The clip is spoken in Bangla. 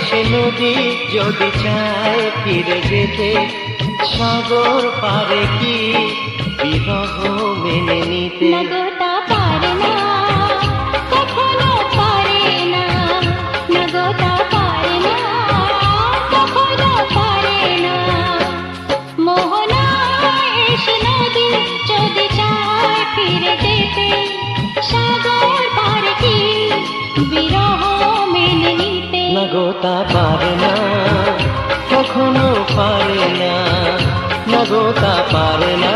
এসে নদী যদি চায় ফিরে যেতে, সাগর পারে কি বিরহ মেনে নিতে? নগতা পারে না, কখনো পারে না, নগতা পারে না, কখনো পারে না। মোহনা এসে নদী যদি চায় ফিরে যেতে, সাগর পারে কি বিরহ মেনে নিতে? নগতা পারে না, কখনো পারে না, নগতা পারে না।